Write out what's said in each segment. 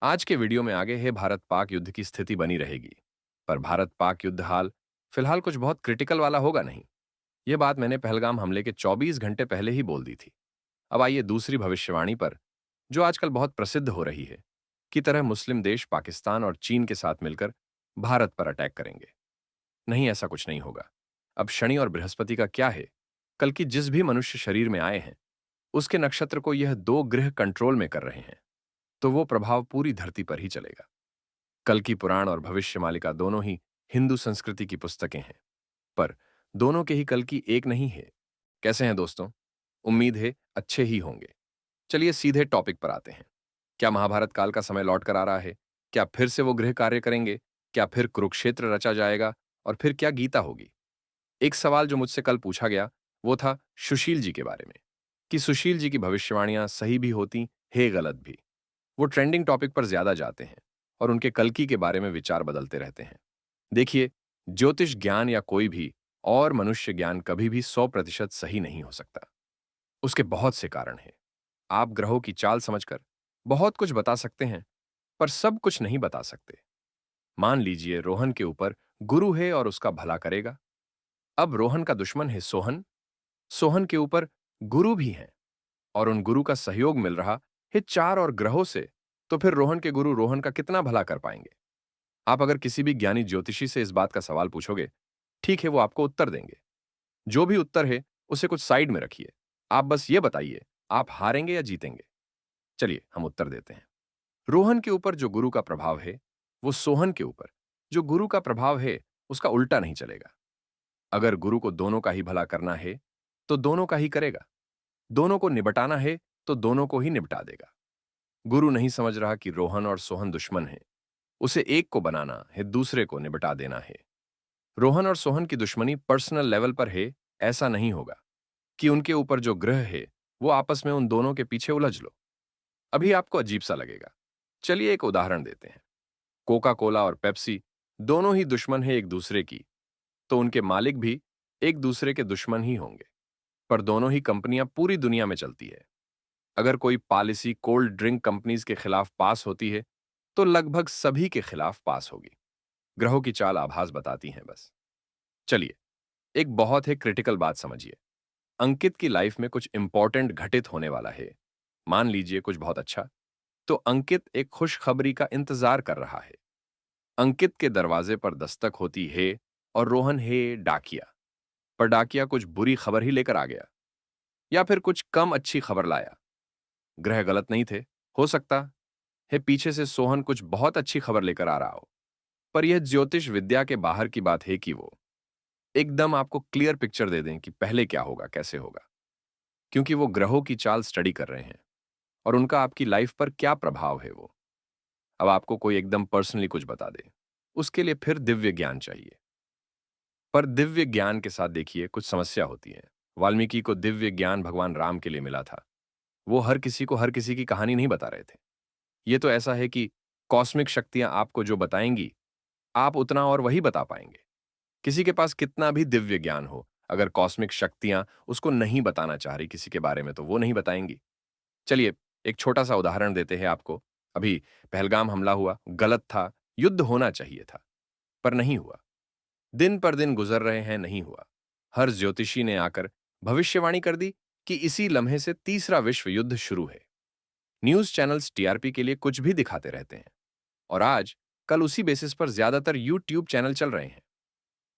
आज के वीडियो में आगे है भारत पाक युद्ध की स्थिति बनी रहेगी। पर भारत पाक युद्ध हाल फिलहाल कुछ बहुत क्रिटिकल वाला होगा नहीं। यह बात मैंने पहलगाम हमले के 24 घंटे पहले ही बोल दी थी। अब आइए दूसरी भविष्यवाणी पर, जो आजकल बहुत प्रसिद्ध हो रही है, की तरह मुस्लिम देश पाकिस्तान और चीन के साथ मिलकर भारत पर अटैक करेंगे। नहीं, ऐसा कुछ नहीं होगा। अब शनि और बृहस्पति का क्या है? कल की जिस भी मनुष्य शरीर में आए हैं, उसके नक्षत्र को यह दो ग्रह कंट्रोल में कर रहे हैं, तो वो प्रभाव पूरी धरती पर ही चलेगा। कल की पुराण और भविष्य मालिका दोनों ही हिंदू संस्कृति की पुस्तकें हैं, पर दोनों के ही कल की एक नहीं है। कैसे हैं दोस्तों? उम्मीद है अच्छे ही होंगे। चलिए सीधे टॉपिक पर आते हैं। क्या महाभारत काल का समय लौट कर आ रहा है? क्या फिर से वो गृह कार्य करेंगे? क्या फिर कुरुक्षेत्र रचा जाएगा? और फिर क्या गीता होगी? एक सवाल जो मुझसे कल पूछा गया, वो था सुशील जी के बारे में, कि सुशील जी की भविष्यवाणियां सही भी होती है, गलत भी। वो ट्रेंडिंग टॉपिक पर ज्यादा जाते हैं और उनके कल्कि के बारे में विचार बदलते रहते हैं। देखिए, ज्योतिष ज्ञान या कोई भी और मनुष्य ज्ञान कभी भी 100% सही नहीं हो सकता। उसके बहुत से कारण हैं। आप ग्रहों की चाल समझकर बहुत कुछ बता सकते हैं, पर सब कुछ नहीं बता सकते। मान लीजिए रोहन के ऊपर गुरु है और उसका भला करेगा। अब रोहन का दुश्मन है सोहन। सोहन के ऊपर गुरु भी हैं और उन गुरु का सहयोग मिल रहा है चार और ग्रहों से, तो फिर रोहन के गुरु रोहन का कितना भला कर पाएंगे? आप अगर किसी भी ज्ञानी ज्योतिषी से इस बात का सवाल पूछोगे, ठीक है, वो आपको उत्तर देंगे। जो भी उत्तर है, उसे कुछ साइड में रखिए। आप बस ये बताइए, आप हारेंगे या जीतेंगे? चलिए हम उत्तर देते हैं। रोहन के ऊपर जो गुरु का प्रभाव है, वो सोहन के ऊपर जो गुरु का प्रभाव है, उसका उल्टा नहीं चलेगा। अगर गुरु को दोनों का ही भला करना है, तो दोनों का ही करेगा। दोनों को निपटाना है, तो दोनों को ही निपटा देगा। गुरु नहीं समझ रहा कि रोहन और सोहन दुश्मन हैं। उसे एक को बनाना है, दूसरे को निपटा देना है। रोहन और सोहन की दुश्मनी पर्सनल लेवल पर है, ऐसा नहीं होगा कि उनके ऊपर जो ग्रह है, वो आपस में उन दोनों के पीछे उलझ लो। अभी आपको अजीब सा लगेगा। चलिए एक उदाहरण देते हैं। कोका कोला और पेप्सी दोनों ही दुश्मन है एक दूसरे की, तो उनके मालिक भी एक दूसरे के दुश्मन ही होंगे। पर दोनों ही कंपनियां पूरी दुनिया में चलती है। अगर कोई पॉलिसी कोल्ड ड्रिंक कंपनीज के खिलाफ पास होती है, तो लगभग सभी के खिलाफ पास होगी। ग्रहों की चाल आभास बताती हैं बस। चलिए, एक बहुत ही क्रिटिकल बात समझिए। अंकित की लाइफ में कुछ इंपॉर्टेंट घटित होने वाला है। मान लीजिए कुछ बहुत अच्छा, तो अंकित एक खुशखबरी का इंतजार कर रहा है। अंकित के दरवाजे पर दस्तक होती है और रोहन है डाकिया। पर डाकिया कुछ बुरी खबर ही लेकर आ गया, या फिर कुछ कम अच्छी खबर लाया। ग्रह गलत नहीं थे। हो सकता है पीछे से सोहन कुछ बहुत अच्छी खबर लेकर आ रहा हो, पर यह ज्योतिष विद्या के बाहर की बात है कि वो एकदम आपको क्लियर पिक्चर दे दें कि पहले क्या होगा, कैसे होगा। क्योंकि वो ग्रहों की चाल स्टडी कर रहे हैं और उनका आपकी लाइफ पर क्या प्रभाव है वो। अब आपको कोई एकदम पर्सनली कुछ बता दे, उसके लिए फिर दिव्य ज्ञान चाहिए। पर दिव्य ज्ञान के साथ देखिए कुछ समस्या होती है। वाल्मीकि को दिव्य ज्ञान भगवान राम के लिए मिला था। वो हर किसी को हर किसी की कहानी नहीं बता रहे थे। ये तो ऐसा है कि कॉस्मिक शक्तियां आपको जो बताएंगी, आप उतना और वही बता पाएंगे। किसी के पास कितना भी दिव्य ज्ञान हो, अगर कॉस्मिक शक्तियां उसको नहीं बताना चाह रही किसी के बारे में, तो वो नहीं बताएंगी। चलिए एक छोटा सा उदाहरण देते हैं आपको। अभी पहलगाम हमला हुआ, गलत था, युद्ध होना चाहिए था, पर नहीं हुआ। दिन पर दिन गुजर रहे हैं, नहीं हुआ। हर ज्योतिषी ने आकर भविष्यवाणी कर दी कि इसी लम्हे से तीसरा विश्व युद्ध शुरू है। न्यूज चैनल्स टीआरपी के लिए कुछ भी दिखाते रहते हैं और आज कल उसी बेसिस पर ज्यादातर यूट्यूब चैनल चल रहे हैं।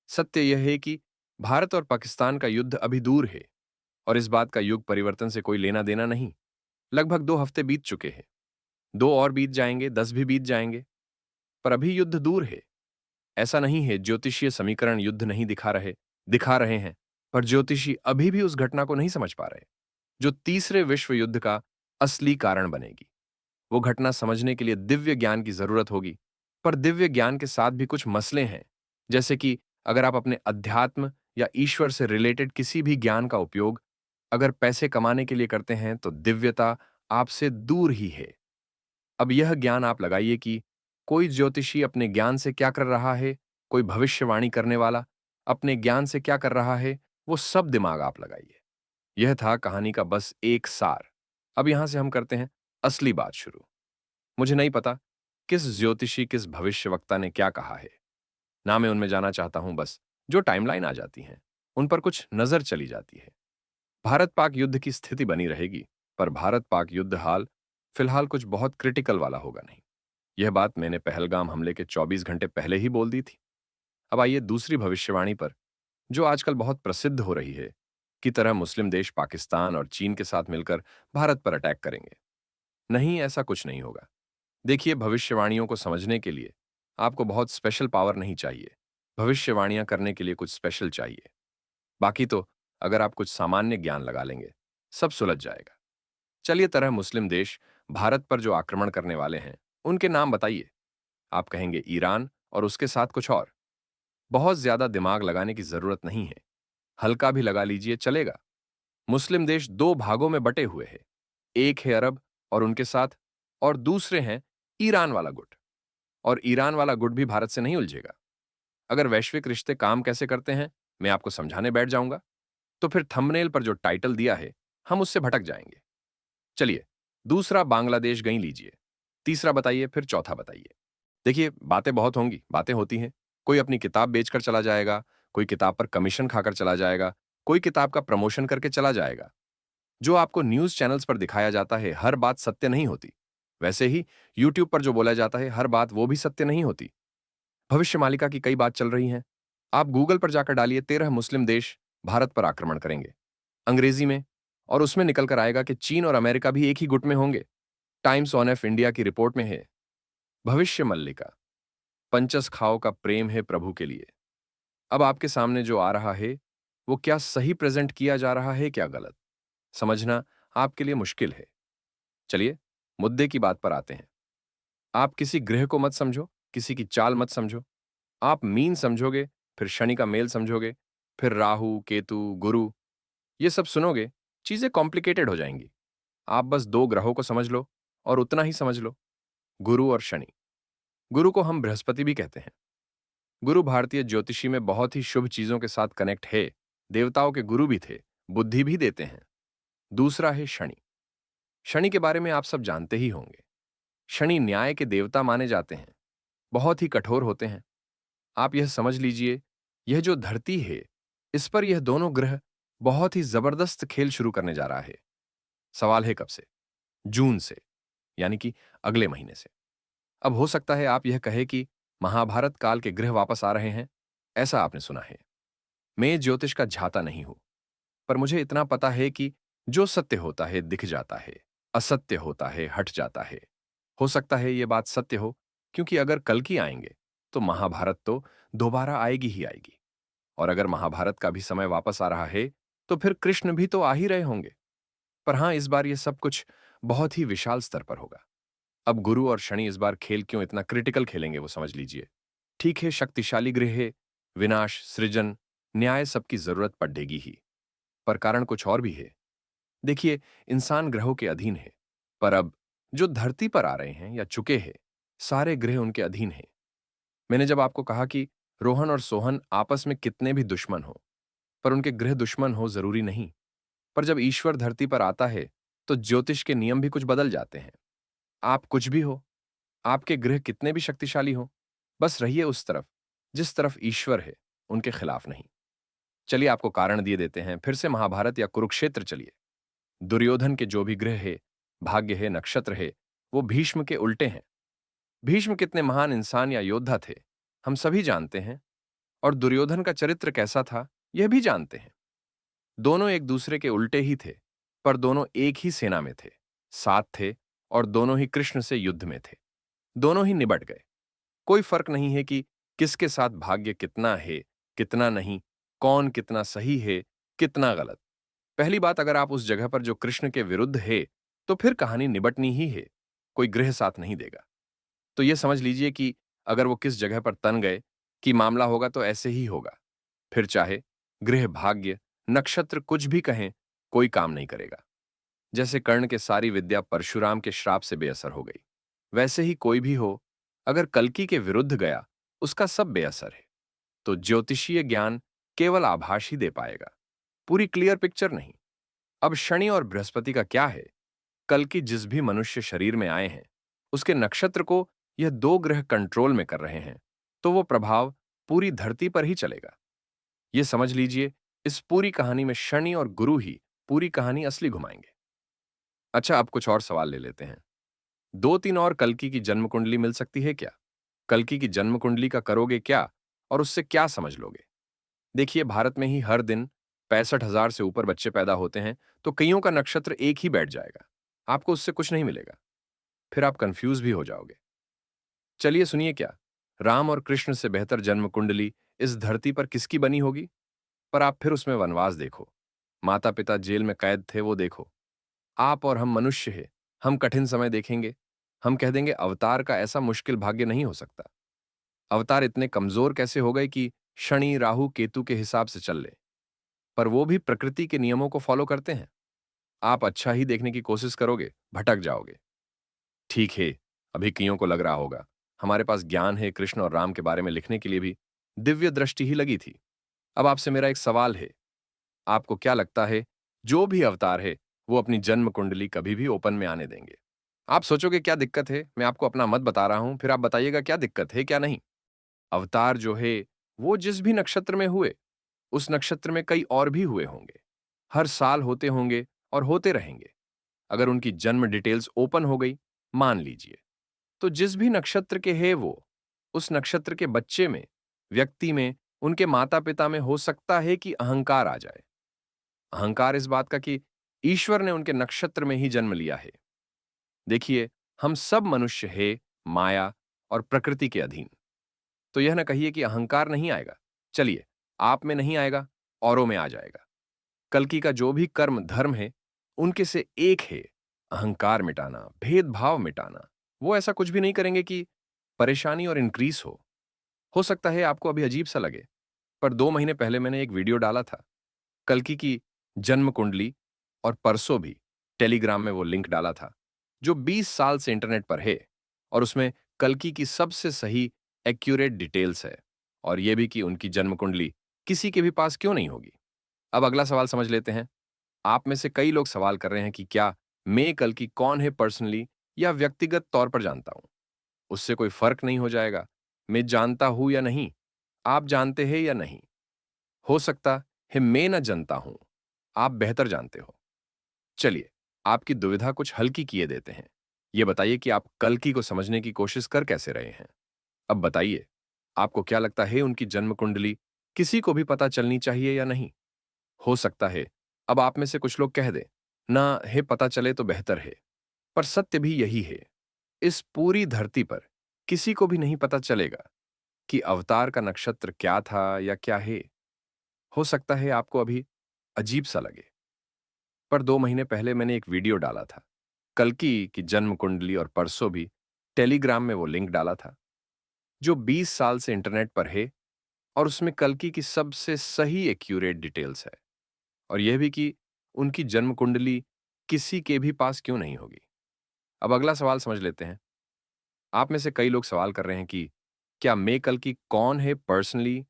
सत्य यह है कि भारत और पाकिस्तान का युद्ध अभी दूर है और इस बात का युग परिवर्तन से कोई लेना देना नहीं। लगभग 2 हफ्ते बीत चुके हैं। 2 और बीत जाएंगे, 10 भी बीत जाएंगे, पर अभी युद्ध दूर है। ऐसा नहीं है ज्योतिषीय समीकरण युद्ध नहीं दिखा रहे हैं, पर ज्योतिषी अभी भी उस घटना को नहीं समझ पा रहे जो तीसरे विश्व युद्ध का असली कारण बनेगी। वो घटना समझने के लिए दिव्य ज्ञान की जरूरत होगी, पर दिव्य ज्ञान के साथ भी कुछ मसले हैं। जैसे कि अगर आप अपने अध्यात्म या ईश्वर से रिलेटेड किसी भी ज्ञान का उपयोग अगर पैसे कमाने के लिए करते हैं, तो दिव्यता आपसे दूर ही है। अब यह ज्ञान आप लगाइए कि कोई ज्योतिषी अपने ज्ञान से क्या कर रहा है, कोई भविष्यवाणी करने वाला अपने ज्ञान से क्या कर रहा है, वो सब दिमाग आप लगाइए। यह था कहानी का बस एक सार। अब यहां से हम करते हैं असली बात शुरू। मुझे नहीं पता किस ज्योतिषी किस भविष्यवक्ता ने क्या कहा है। ना मैं उनमें जाना चाहता हूं, बस जो टाइमलाइन आ जाती हैं उन पर कुछ नजर चली जाती है। भारत पाक युद्ध की स्थिति बनी रहेगी, पर भारत पाक युद्ध हाल फिलहाल कुछ बहुत क्रिटिकल वाला होगा नहीं। यह बात मैंने पहलगाम हमले के 24 घंटे पहले ही बोल दी थी। अब आइए दूसरी भविष्यवाणी पर, जो आजकल बहुत प्रसिद्ध हो रही है, की तरह मुस्लिम देश पाकिस्तान और चीन के साथ मिलकर भारत पर अटैक करेंगे। नहीं, ऐसा कुछ नहीं होगा। देखिए, भविष्यवाणियों को समझने के लिए आपको बहुत स्पेशल पावर नहीं चाहिए। भविष्यवाणियां करने के लिए कुछ स्पेशल चाहिए। बाकी तो अगर आप कुछ सामान्य ज्ञान लगा लेंगे, सब सुलझ जाएगा। चलिए, तरह मुस्लिम देश भारत पर जो आक्रमण करने वाले हैं, उनके नाम बताइए। आप कहेंगे ईरान और उसके साथ कुछ और। बहुत ज्यादा दिमाग लगाने की जरूरत नहीं है, हल्का भी लगा लीजिए चलेगा। मुस्लिम देश दो भागों में बटे हुए हैं। एक है अरब और उनके साथ, और दूसरे हैं ईरान वाला गुट। और ईरान वाला गुट भी भारत से नहीं उलझेगा। अगर वैश्विक रिश्ते काम कैसे करते हैं मैं आपको समझाने बैठ जाऊंगा, तो फिर थंबनेल पर जो टाइटल दिया है हम उससे भटक जाएंगे। चलिए, दूसरा बांग्लादेश गई लीजिए, तीसरा बताइए, फिर चौथा बताइए। देखिए, बातें बहुत होंगी, बातें होती हैं। कोई अपनी किताब बेचकर चला जाएगा, कोई किताब पर कमीशन खाकर चला जाएगा, कोई किताब का प्रमोशन करके चला जाएगा। जो आपको न्यूज चैनल्स पर दिखाया जाता है हर बात सत्य नहीं होती। वैसे ही यूट्यूब पर जो बोला जाता है हर बात वो भी सत्य नहीं होती। भविष्य मालिका की कई बात चल रही हैं। आप गूगल पर जाकर डालिए 13 मुस्लिम देश भारत पर आक्रमण करेंगे, अंग्रेजी में, और उसमें निकल कर आएगा कि चीन और अमेरिका भी एक ही गुट में होंगे। टाइम्स ऑन एफ इंडिया की रिपोर्ट में है, भविष्य मल्लिका, पंचस खाओ का प्रेम है प्रभु के लिए। अब आपके सामने जो आ रहा है वो क्या सही प्रेजेंट किया जा रहा है, क्या गलत, समझना आपके लिए मुश्किल है। चलिए, मुद्दे की बात पर आते हैं। आप किसी ग्रह को मत समझो, किसी की चाल मत समझो। आप मीन समझोगे, फिर शनि का मेल समझोगे, फिर राहु केतु गुरु, ये सब सुनोगे, चीजें कॉम्प्लिकेटेड हो जाएंगी। आप बस दो ग्रहों को समझ लो और उतना ही समझ लो, गुरु और शनि। गुरु को हम बृहस्पति भी कहते हैं। गुरु भारतीय ज्योतिषी में बहुत ही शुभ चीजों के साथ कनेक्ट है, देवताओं के गुरु भी थे, बुद्धि भी देते हैं। दूसरा है शनि। शनि के बारे में आप सब जानते ही होंगे। शनि न्याय के देवता माने जाते हैं, बहुत ही कठोर होते हैं। आप यह समझ लीजिए, यह जो धरती है, इस पर यह दोनों ग्रह बहुत ही जबरदस्त खेल शुरू करने जा रहा है। सवाल है कब से? जून से, यानी कि अगले महीने से। अब हो सकता है आप यह कहे कि महाभारत काल के ग्रह वापस आ रहे हैं, ऐसा आपने सुना है। मैं ज्योतिष का झाता नहीं हूं, पर मुझे इतना पता है कि जो सत्य होता है दिख जाता है, असत्य होता है हट जाता है। हो सकता है यह बात सत्य हो, क्योंकि अगर कल की आएंगे तो महाभारत तो दोबारा आएगी ही आएगी। और अगर महाभारत का भी समय वापस आ रहा है तो फिर कृष्ण भी तो आ ही रहे होंगे। पर हां, इस बार यह सब कुछ बहुत ही विशाल स्तर पर होगा। अब गुरु और शनि इस बार खेल क्यों इतना क्रिटिकल खेलेंगे वो समझ लीजिए। ठीक है, शक्तिशाली ग्रह है, विनाश सृजन न्याय सबकी जरूरत पड़ेगी ही, पर कारण कुछ और भी है। देखिए, इंसान ग्रहों के अधीन है, पर अब जो धरती पर आ रहे हैं या चुके हैं, सारे ग्रह उनके अधीन हैं। मैंने जब आपको कहा कि रोहन और सोहन आपस में कितने भी दुश्मन हो, पर उनके ग्रह दुश्मन हो जरूरी नहीं। पर जब ईश्वर धरती पर आता है तो ज्योतिष के नियम भी कुछ बदल जाते हैं। आप कुछ भी हो, आपके ग्रह कितने भी शक्तिशाली हो, बस रहिए उस तरफ जिस तरफ ईश्वर है, उनके खिलाफ नहीं। चलिए, आपको कारण दिए देते हैं। फिर से महाभारत या कुरुक्षेत्र चलिए। दुर्योधन के जो भी ग्रह है, भाग्य है, नक्षत्र है, वो भीष्म के उल्टे हैं। भीष्म कितने महान इंसान या योद्धा थे, हम सभी जानते हैं। और दुर्योधन का चरित्र कैसा था, यह भी जानते हैं। दोनों एक दूसरे के उल्टे ही थे, पर दोनों एक ही सेना में थे, साथ थे, और दोनों ही कृष्ण से युद्ध में थे। दोनों ही निबट गए। कोई फर्क नहीं है कि किसके साथ भाग्य कितना है, कितना नहीं, कौन कितना सही है, कितना गलत। पहली बात, अगर आप उस जगह पर जो कृष्ण के विरुद्ध है, तो फिर कहानी निबटनी ही है, कोई गृह साथ नहीं देगा। तो यह समझ लीजिए कि अगर वो किस जगह पर तन गए कि मामला होगा तो ऐसे ही होगा। फिर चाहे गृह भाग्य नक्षत्र कुछ भी कहें, कोई काम नहीं करेगा। जैसे कर्ण के सारी विद्या परशुराम के श्राप से बेअसर हो गई, वैसे ही कोई भी हो, अगर कल्कि के विरुद्ध गया, उसका सब बेअसर है। तो ज्योतिषीय ज्ञान केवल आभास ही दे पाएगा, पूरी क्लियर पिक्चर नहीं। अब शनि और बृहस्पति का क्या है? कल की जिस भी मनुष्य शरीर में आए हैं, उसके नक्षत्र को यह दो ग्रह कंट्रोल में कर रहे हैं, तो वो प्रभाव पूरी धरती पर ही चलेगा। ये समझ लीजिए, इस पूरी कहानी में शनि और गुरु ही पूरी कहानी असली घुमाएंगे। अच्छा, अब कुछ और सवाल ले लेते हैं। 2-3 और कल्कि की जन्म कुंडली मिल सकती है क्या? कल्कि की जन्म कुंडली का करोगे क्या और उससे क्या समझ लोगे? देखिए, भारत में ही हर दिन 65,000 से ऊपर बच्चे पैदा होते हैं, तो कईयों का नक्षत्र एक ही बैठ जाएगा। आपको उससे कुछ नहीं मिलेगा। फिर आप कंफ्यूज भी हो जाओगे। चलिए सुनिए क्या, राम और कृष्ण से बेहतर जन्म कुंडली इस धरती पर किसकी बनी होगी? पर आप फिर उसमें वनवास देखो, माता पिता जेल में कैद थे वो देखो। आप और हम मनुष्य हैं, हम कठिन समय देखेंगे, हम कह देंगे अवतार का ऐसा मुश्किल भाग्य नहीं हो सकता। अवतार इतने कमजोर कैसे हो गए कि शनि राहु केतु के हिसाब से चल ले? पर वो भी प्रकृति के नियमों को फॉलो करते हैं। आप अच्छा ही देखने की कोशिश करोगे, भटक जाओगे। ठीक है, अभी कईयों को लग रहा होगा, हमारे पास ज्ञान है, कृष्ण और राम के बारे में लिखने के लिए भी दिव्य दृष्टि ही लगी थी। अब आपसे मेरा एक सवाल है, आपको क्या लगता है, जो भी अवतार है, वो अपनी जन्म कुंडली कभी भी ओपन में आने देंगे? आप सोचोगे क्या दिक्कत है? मैं आपको अपना मत बता रहा हूं, फिर आप बताइएगा क्या दिक्कत है, क्या नहीं। अवतार जो है, वो जिस भी नक्षत्र में हुए, उस नक्षत्र में कई और भी हुए होंगे। हर साल होते होंगे और होते रहेंगे। अगर उनकी जन्म डिटेल्स ओपन हो गई, मान लीजिए, तो जिस भी नक्षत्र के है वो, उस नक्षत्र के बच्चे में, व्यक्ति में, उनके माता-पिता में हो सकता है कि अहंकार आ जाए। अहंकार इस बात का कि ईश्वर ने उनके नक्षत्र में ही जन्म लिया है। देखिए, हम सब मनुष्य हैं, माया और प्रकृति के अधीन। तो यह न कहिए कि अहंकार नहीं आएगा। चलिए, आप में नहीं आएगा, औरों में आ जाएगा। कल्कि का जो भी कर्म धर्म है, उनके से एक है अहंकार मिटाना, भेदभाव मिटाना। वो ऐसा कुछ भी नहीं करेंगे कि परेशानी और इंक्रीज हो। हो सकता है आपको अभी अजीब सा लगे, पर 2 महीने पहले मैंने एक वीडियो डाला था कल्कि की जन्म कुंडली, और परसों भी टेलीग्राम में वो लिंक डाला था जो 20 साल से इंटरनेट पर है, और उसमें कल्कि की सबसे सही एक्यूरेट डिटेल्स है, और यह भी कि उनकी जन्म कुंडली किसी के भी पास क्यों नहीं होगी। अब अगला सवाल समझ लेते हैं। आप में से कई लोग सवाल कर रहे हैं कि क्या मैं कल्कि कौन है पर्सनली या व्यक्तिगत तौर पर जानता हूं, उससे कोई फर्क नहीं हो जाएगा। मैं जानता हूं या नहीं, आप जानते हैं या नहीं, हो सकता है मैं न जानता हूं, आप बेहतर जानते हो। चलिए, आपकी दुविधा कुछ हल्की किए देते हैं। यह बताइए कि आप कल्कि को समझने की कोशिश कर कैसे रहे हैं। अब बताइए, आपको क्या लगता है, उनकी जन्म कुंडली किसी को भी पता चलनी चाहिए या नहीं? हो सकता है अब आप में से कुछ लोग कह दें, ना है, पता चले तो बेहतर है। पर सत्य भी यही है, इस पूरी धरती पर किसी को भी नहीं पता चलेगा कि अवतार का नक्षत्र क्या था या क्या है। हो सकता है आपको अभी अजीब सा लगे, पर 2 महीने पहले मैंने एक वीडियो डाला था कल्कि की जन्म कुंडली, और परसों भी टेलीग्राम में वो लिंक डाला था जो 20 साल से इंटरनेट पर है, और उसमें कल्कि की सबसे सही एक्यूरेट डिटेल्स है, और यह भी कि उनकी जन्म कुंडली किसी के भी पास क्यों नहीं होगी। अब अगला सवाल समझ लेते हैं। आप में से कई लोग सवाल कर रहे हैं कि क्या मैं कल्कि कौन है पर्सनली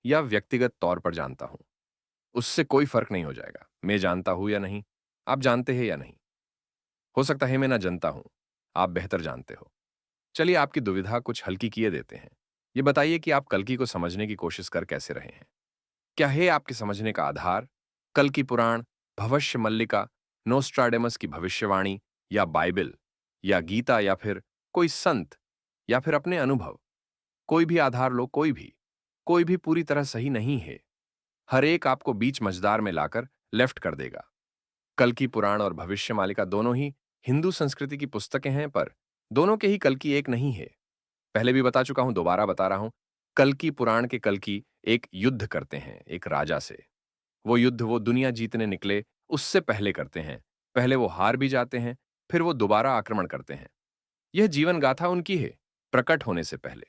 या व्यक्तिगत तौर पर जानता हूं, उससे कोई फर्क नहीं हो जाएगा। मैं जानता हूं या नहीं, आप जानते हैं या नहीं, हो सकता है मैं ना जानता हूं, आप बेहतर जानते हो। चलिए, आपकी दुविधा कुछ हल्की किए देते हैं। ये बताइए कि आप कल्कि को समझने की कोशिश कर कैसे रहे हैं। क्या है आपके समझने का आधार कल्कि पुराण, भविष्य मल्लिका, नोस्ट्राडेमस की भविष्यवाणी, या बाइबल, या गीता, या फिर कोई संत, या फिर अपने अनुभव? कोई भी आधार लो, कोई भी पूरी तरह सही नहीं है। हर एक आपको बीच मझदार में लाकर लेफ्ट कर देगा। कल्कि पुराण और भविष्य मालिका दोनों ही हिंदू संस्कृति की पुस्तकें हैं, पर दोनों के ही कल्कि एक नहीं है। पहले भी बता चुका हूं, दोबारा बता रहा हूं। कल्कि पुराण के कल्कि एक युद्ध करते हैं एक राजा से। वो युद्ध वो दुनिया जीतने निकले उससे पहले करते हैं। पहले वो हार भी जाते हैं, फिर वो दोबारा आक्रमण करते हैं। यह जीवन गाथा उनकी है, प्रकट होने से पहले।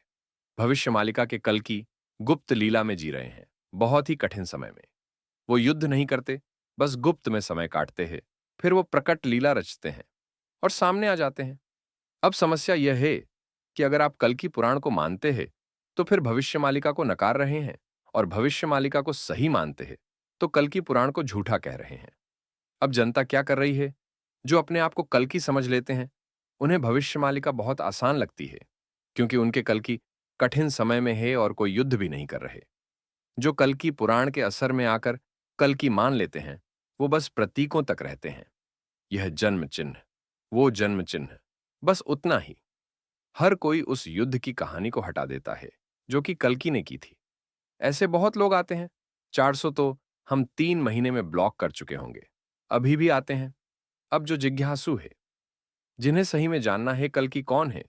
भविष्य मालिका के कल्कि गुप्त लीला में जी रहे हैं, बहुत ही कठिन समय में। वो युद्ध नहीं करते, बस गुप्त में समय काटते हैं। फिर वो प्रकट लीला रचते हैं और सामने आ जाते हैं। अब समस्या यह है कि अगर आप कल्कि पुराण को मानते हैं, तो फिर भविष्य मालिका को नकार रहे हैं, और भविष्य मालिका को सही मानते हैं, तो कल्कि पुराण को झूठा कह रहे हैं। अब जनता क्या कर रही है? जो अपने आप को कल्कि समझ लेते हैं, उन्हें भविष्य मालिका बहुत आसान लगती है। क्योंकि उनके कल की कठिन समय में है और कोई युद्ध भी नहीं कर रहे। जो कल की पुराण के असर में आकर कल की मान लेते हैं, वो बस प्रतीकों तक रहते हैं। यह जन्म चिन्ह, वो जन्म चिन्ह, बस उतना ही। हर कोई उस युद्ध की कहानी को हटा देता है जो कि कल्कि ने की थी। ऐसे बहुत लोग आते हैं। 400 तो हम 3 महीने में ब्लॉक कर चुके होंगे। अभी भी आते हैं। अब जो जिज्ञासु है, जिन्हें सही में जानना है कल की कौन है,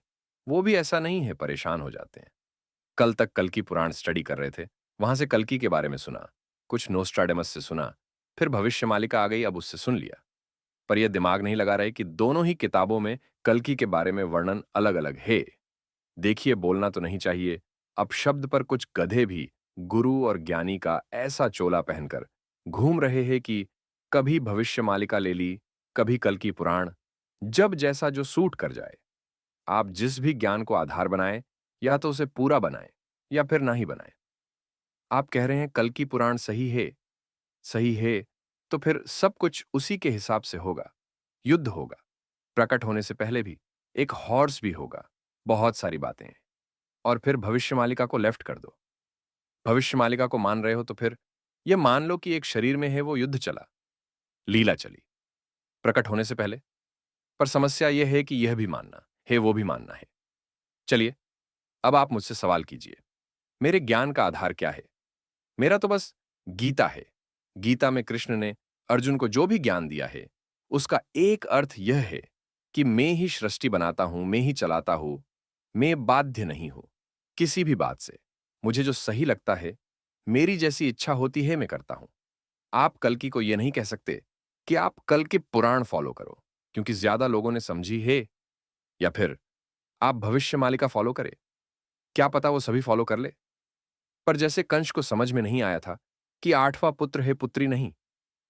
वो भी ऐसा नहीं है, परेशान हो जाते हैं। कल तक कल्कि पुराण स्टडी कर रहे थे, वहां से कल्कि के बारे में सुना, कुछ नोस्ट्राडेमस से सुना, फिर भविष्यमालिका आ गई, अब उससे सुन लिया। पर यह दिमाग नहीं लगा रहे कि दोनों ही किताबों में कल्कि के बारे में वर्णन अलग अलग है। देखिए, बोलना तो नहीं चाहिए, अब शब्द पर कुछ गधे भी गुरु और ज्ञानी का ऐसा चोला पहनकर घूम रहे हैं कि कभी भविष्यमालिका ले ली, कभी कल्कि पुराण, जब जैसा जो सूट कर जाए। आप जिस भी ज्ञान को आधार बनाएं, या तो उसे पूरा बनाएं या फिर ना ही बनाएं। आप कह रहे हैं कल्कि पुराण सही है, तो फिर सब कुछ उसी के हिसाब से होगा। युद्ध होगा, प्रकट होने से पहले भी, एक हॉर्स भी होगा, बहुत सारी बातें हैं। और फिर भविष्यमालिका को लेफ्ट कर दो। भविष्यमालिका को मान रहे हो तो फिर यह मान लो कि एक शरीर में है वो युद्ध चला, लीला चली, प्रकट होने से पहले। पर समस्या यह है कि यह भी मानना है, वो भी मानना है। चलिए, अब आप मुझसे सवाल कीजिए, मेरे ज्ञान का आधार क्या है? मेरा तो बस गीता है। गीता में कृष्ण ने अर्जुन को जो भी ज्ञान दिया है, उसका एक अर्थ यह है कि मैं ही सृष्टि बनाता हूं, मैं ही चलाता हूं, मैं बाध्य नहीं हूं किसी भी बात से। मुझे जो सही लगता है, मेरी जैसी इच्छा होती है, मैं करता हूं। आप कल्कि को यह नहीं कह सकते कि आप कल के पुराण फॉलो करो, क्योंकि ज्यादा लोगों ने समझी है, या फिर आप भविष्यमालिका फॉलो करें, क्या पता वो सभी फॉलो कर ले। पर जैसे कंस को समझ में नहीं आया था कि 8वां पुत्र है, पुत्री नहीं,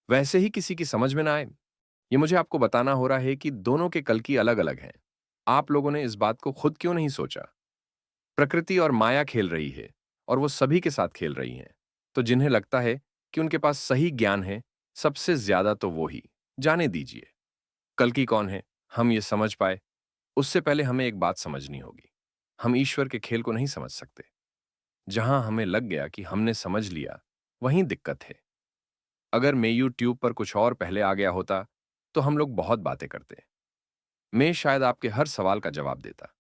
वैसे ही किसी की समझ में ना आए। ये मुझे आपको बताना हो रहा है कि दोनों के कल की अलग-अलग हैं। आप लोगों ने इस बात को खुद क्यों नहीं सोचा? प्रकृति और माया खेल रही है, और वो सभी के साथ खेल रही हैं। तो जिन्हें लगता है कि उनके पास सही ज्ञान है, सबसे ज्यादा तो वो ही। जाने दीजिए। कल की कौन है, हम ये समझ पाए, उससे पहले हमें एक बात समझनी होगी। हम ईश्वर के खेल को नहीं समझ सकते। जहां हमें लग गया कि हमने समझ लिया, वहीं दिक्कत है। अगर मैं यूट्यूब पर कुछ और पहले आ गया होता, तो हम लोग बहुत बातें करते। मैं शायद आपके हर सवाल का जवाब देता।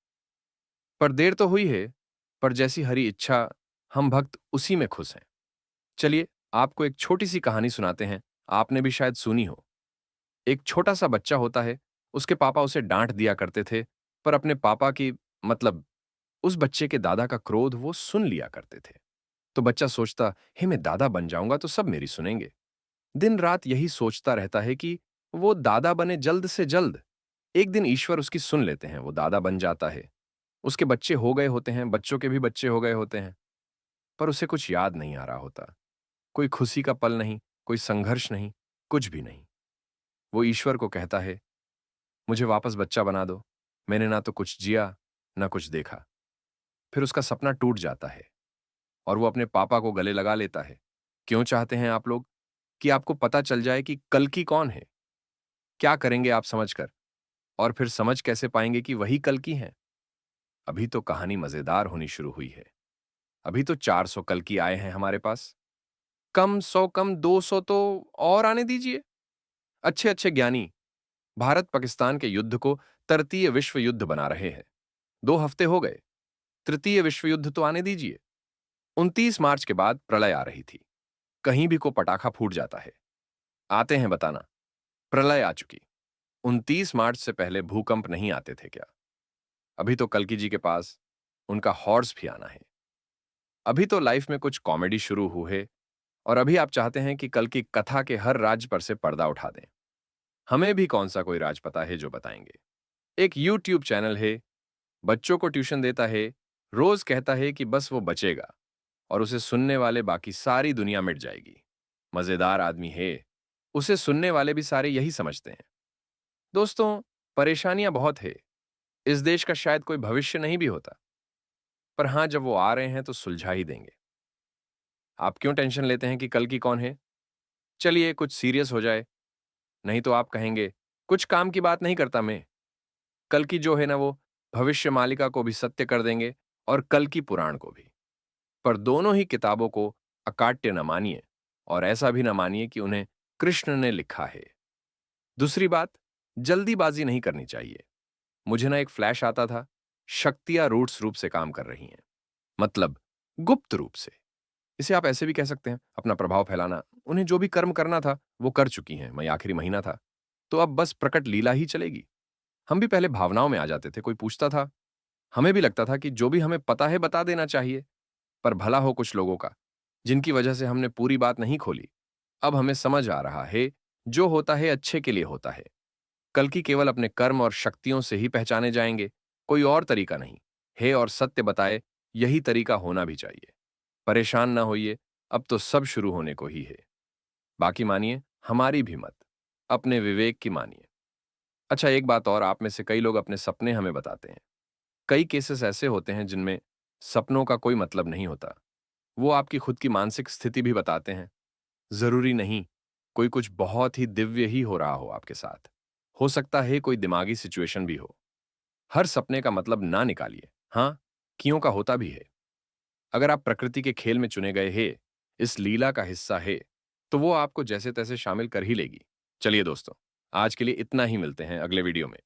पर देर तो हुई है, पर जैसी हरी इच्छा, हम भक्त उसी में खुश हैं। चलिए, आपको एक छोटी सी कहानी सुनाते हैं, आपने भी शायद सुनी हो। एक छोटा सा बच्चा होता है, उसके पापा उसे डांट दिया करते थे, पर अपने पापा की, मतलब उस बच्चे के दादा का क्रोध वो सुन लिया करते थे। तो बच्चा सोचता, हे मैं दादा बन जाऊंगा तो सब मेरी सुनेंगे। दिन रात यही सोचता रहता है कि वो दादा बने जल्द से जल्द। एक दिन ईश्वर उसकी सुन लेते हैं, वो दादा बन जाता है। उसके बच्चे हो गए होते हैं, बच्चों के भी बच्चे हो गए होते हैं, पर उसे कुछ याद नहीं आ रहा होता। कोई खुशी का पल नहीं, कोई संघर्ष नहीं, कुछ भी नहीं। वो ईश्वर को कहता है, मुझे वापस बच्चा बना दो। मैंने ना तो कुछ जिया, ना कुछ देखा। फिर उसका सपना टूट जाता है और वो अपने पापा को गले लगा लेता है। क्यों चाहते हैं आप लोग कि आपको पता चल जाए कि कल की कौन है? क्या करेंगे आप समझकर? और फिर समझ कैसे पाएंगे कि वही कल की हैं? अभी तो कहानी मजेदार होनी शुरू हुई है। अभी तो 400 कल की आए हैं हमारे पास। कम 100, कम 200 तो और आने दीजिए। अच्छे अच्छे ज्ञानी भारत पाकिस्तान के युद्ध को तृतीय विश्व युद्ध बना रहे हैं। 2 हफ्ते हो गए। तृतीय विश्व युद्ध तो आने दीजिए। 29 मार्च के बाद प्रलय आ रही थी। कहीं भी को पटाखा फूट जाता है। आते हैं बताना, प्रलय आ चुकी। 29 मार्च से पहले भूकंप नहीं आते थे क्या? अभी तो कल्कि जी के पास उनका हॉर्स भी आना है। अभी तो लाइफ में कुछ कॉमेडी शुरू हुई है, और अभी आप चाहते हैं कि कल की कथा के हर राज पर से पर्दा उठा दें। हमें भी कौन सा कोई राज पता है जो बताएंगे। एक यूट्यूब चैनल है, बच्चों को ट्यूशन देता है, रोज कहता है कि बस वो बचेगा और उसे सुनने वाले बाकी सारी दुनिया मिट जाएगी। मजेदार आदमी है, उसे सुनने वाले भी सारे यही समझते हैं। दोस्तों, परेशानियां बहुत है। इस देश का शायद कोई भविष्य नहीं भी होता, पर हां, जब वो आ रहे हैं तो सुलझा ही देंगे। आप क्यों टेंशन लेते हैं कि कल की कौन है? चलिए कुछ सीरियस हो जाए, नहीं तो आप कहेंगे कुछ काम की बात नहीं करता मैं। कल की जो है ना, वो भविष्य मालिका को भी सत्य कर देंगे और कल की पुराण को भी। पर दोनों ही किताबों को अकाट्य न मानिए और ऐसा भी न मानिए कि उन्हें कृष्ण ने लिखा है। दूसरी बात, जल्दीबाजी नहीं करनी चाहिए। मुझे ना एक फ्लैश आता था, शक्तियां रूट्स रूप से काम कर रही हैं, मतलब गुप्त रूप से। इसे आप ऐसे भी कह सकते हैं, अपना प्रभाव फैलाना। उन्हें जो भी कर्म करना था वो कर चुकी हैं, मई आखिरी महीना था, तो अब बस प्रकट लीला ही चलेगी। हम भी पहले भावनाओं में आ जाते थे, कोई पूछता था, हमें भी लगता था कि जो भी हमें पता है बता देना चाहिए। पर भला हो कुछ लोगों का, जिनकी वजह से हमने पूरी बात नहीं खोली। अब हमें समझ आ रहा है, जो होता है अच्छे के लिए होता है। कल की केवल अपने कर्म और शक्तियों से ही पहचाने जाएंगे, कोई और तरीका नहीं है। और सत्य बताए, यही तरीका होना भी चाहिए। परेशान ना होइए, अब तो सब शुरू होने को ही है। बाकी मानिए हमारी भी मत, अपने विवेक की मानिए। अच्छा, एक बात और, आप में से कई लोग अपने सपने हमें बताते हैं। कई केसेस ऐसे होते हैं जिनमें सपनों का कोई मतलब नहीं होता। वो आपकी खुद की मानसिक स्थिति भी बताते हैं। जरूरी नहीं कोई कुछ बहुत ही दिव्य ही हो रहा हो आपके साथ। हो सकता है कोई दिमागी सिचुएशन भी हो। हर सपने का मतलब ना निकालिए। हाँ, कियों का होता भी है। अगर आप प्रकृति के खेल में चुने गए हैं, इस लीला का हिस्सा है, तो वो आपको जैसे तैसे शामिल कर ही लेगी। चलिए दोस्तों, आज के लिए इतना ही, मिलते हैं अगले वीडियो में।